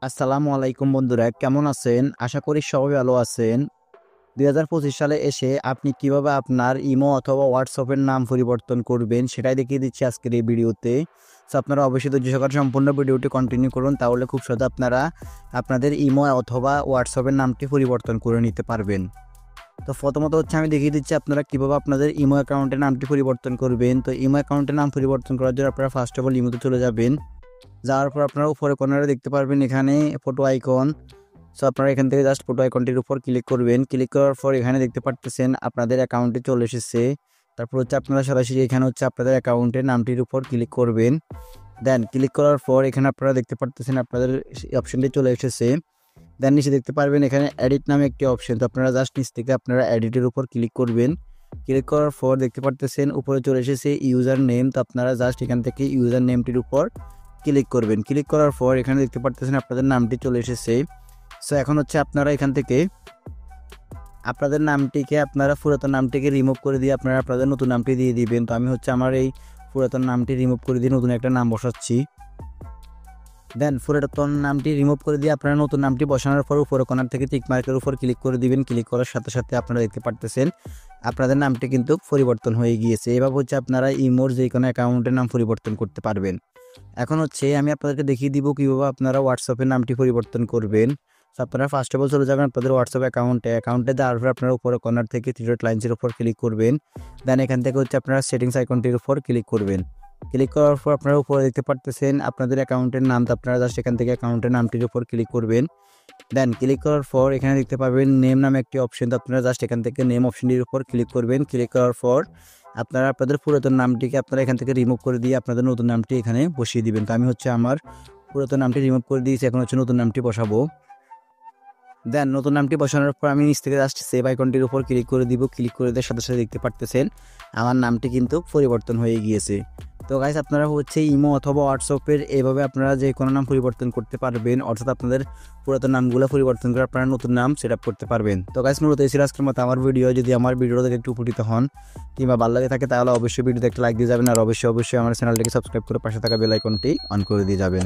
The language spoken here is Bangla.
আসসালামু আলাইকুম বন্ধুরা, কেমন আছেন? আশা করি সবাই ভালো আছেন। ২০২৫ সালে এসে আপনি কিভাবে আপনার ইমো অথবা হোয়াটসঅ্যাপের নাম পরিবর্তন করবেন সেটাই দেখিয়ে দিচ্ছি আজকের এই ভিডিওতে। সো আপনারা অবশ্যই ধৈর্য সহকারে সম্পূর্ণ ভিডিওটি কন্টিনিউ করুন, তাহলে খুব সহজে আপনারা আপনাদের ইমো অথবা হোয়াটসঅ্যাপের নামটি পরিবর্তন করে নিতে পারবেন। তো প্রথমত হচ্ছে আমি দেখিয়ে দিচ্ছি আপনারা কীভাবে আপনাদের ইমো অ্যাকাউন্টের নামটি পরিবর্তন করবেন। তো ইমো অ্যাকাউন্টের নাম পরিবর্তন করার জন্য আপনারা ফার্স্ট অফ অল ইমোতে চলে যাবেন। যাওয়ার পর আপনারা উপরে কর্নারে দেখতে পারবেন এখানে ফটো আইকন। সো আপনারা এখান থেকে জাস্ট ফটো আইকনটির উপর ক্লিক করবেন। ক্লিক করার পর এখানে দেখতে পারতেছেন আপনাদের অ্যাকাউন্টে চলে এসেছে। তারপর হচ্ছে আপনারা সরাসরি এখানে হচ্ছে আপনাদের অ্যাকাউন্টের নামটির উপর ক্লিক করবেন। দেন ক্লিক করার পর এখানে আপনারা দেখতে পারতেছেন আপনাদের অপশনটি চলে এসেছে। দেন নিচে দেখতে পারবেন এখানে এডিট নামে একটি অপশন। তো আপনারা জাস্ট নিচ থেকে আপনারা এডিটের উপর ক্লিক করবেন। ক্লিক করার পর দেখতে পারতেছেন উপরে চলে এসেছে ইউজার নেম। তো আপনারা জাস্ট এখান থেকে ইউজার নেমটির উপর ক্লিক করবেন। ক্লিক করার পর এখানে দেখতে পারতেছেন আপনাদের নামটি চলে এসেছে। সো এখন হচ্ছে আপনারা এখান থেকে আপনাদের নামটিকে আপনারা পুরাতন নামটিকে রিমুভ করে দিয়ে আপনারা আপনাদের নতুন নামটি দিয়ে দিবেন। তো আমি হচ্ছে আমার এই পুরাতন নামটি রিমুভ করে দিয়ে নতুন একটা নাম বসাচ্ছি। দেন পুরাতন নামটি রিমুভ করে দিয়ে আপনারা নতুন নামটি বসানোর পর উপরে কর্নার থেকে টিক মার্কের উপর ক্লিক করে দিবেন। ক্লিক করার সাথে সাথে আপনারা দেখতে পারতেছেন আপনাদের নামটি কিন্তু পরিবর্তন হয়ে গিয়েছে। এভাবে হচ্ছে আপনারা ইমোর যে কোনো অ্যাকাউন্টের নাম পরিবর্তন করতে পারবেন। এখন হচ্ছে আমি আপনাদেরকে দেখিয়ে দিব কীভাবে আপনারা হোয়াটসঅ্যাপের নামটি পরিবর্তন করবেন। তো আপনারা ফার্স্ট অফ অল চলে যাবেন আপনাদের হোয়াটসঅ্যাপ অ্যাকাউন্টে যাওয়ার পর আপনারা উপরে কর্নার থেকে থ্রি ডট লাইনসের উপর ক্লিক করবেন। দেন এখান থেকে হচ্ছে আপনারা সেটিংস আইকনটির উপর ক্লিক করবেন। ক্লিক করার পর আপনারা উপরে দেখতে পারতেছেন আপনাদের অ্যাকাউন্টের নাম। তো আপনারা জাস্ট এখান থেকে অ্যাকাউন্টের নামটির উপর ক্লিক করবেন। দেন ক্লিক করার পর এখানে দেখতে পাবেন নেম নামে একটি অপশন। তো আপনারা জাস্ট এখান থেকে নেম অপশনটির উপর ক্লিক করবেন। ক্লিক করার পর আপনারা আপনাদের পুরাতন নামটিকে আপনারা এখান থেকে রিমুভ করে দিয়ে আপনাদের নতুন নামটি এখানে বসিয়ে দিবেন। তো আমি হচ্ছে আমার পুরাতন নামটি রিমুভ করে দিয়েছি, এখন হচ্ছে নতুন নামটি বসাবো। দেন নতুন নামটি বসানোর পর আমি নিচ থেকে জাস্ট সেভ আইকনটির উপর ক্লিক করে দিব। ক্লিক করে দেওয়ার সাথে সাথে দেখতে পারতেছেন আমার নামটি কিন্তু পরিবর্তন হয়ে গিয়েছে। তো গাইস আপনারা হচ্ছে ইমো অথবা হোয়াটসঅ্যাপের এভাবে আপনারা যে কোনো নাম পরিবর্তন করতে পারবেন, অর্থাৎ আপনাদের পুরাতন নামগুলো পরিবর্তন করে আপনারা নতুন নাম সেট আপ করতে পারবেন। তো গাইস মূলত এই ছিল আজকের মতো আমার ভিডিও। যদি আমার ভিডিওটা দেখে একটু উপকৃত হন কিংবা ভালো লাগে থাকে তাহলে অবশ্যই ভিডিওতে একটা লাইক দিয়ে যাবেন, আর অবশ্যই আমার চ্যানেলটিকে সাবস্ক্রাইব করে পাশে থাকা বেল আইকনটি অন করে দিয়ে যাবেন।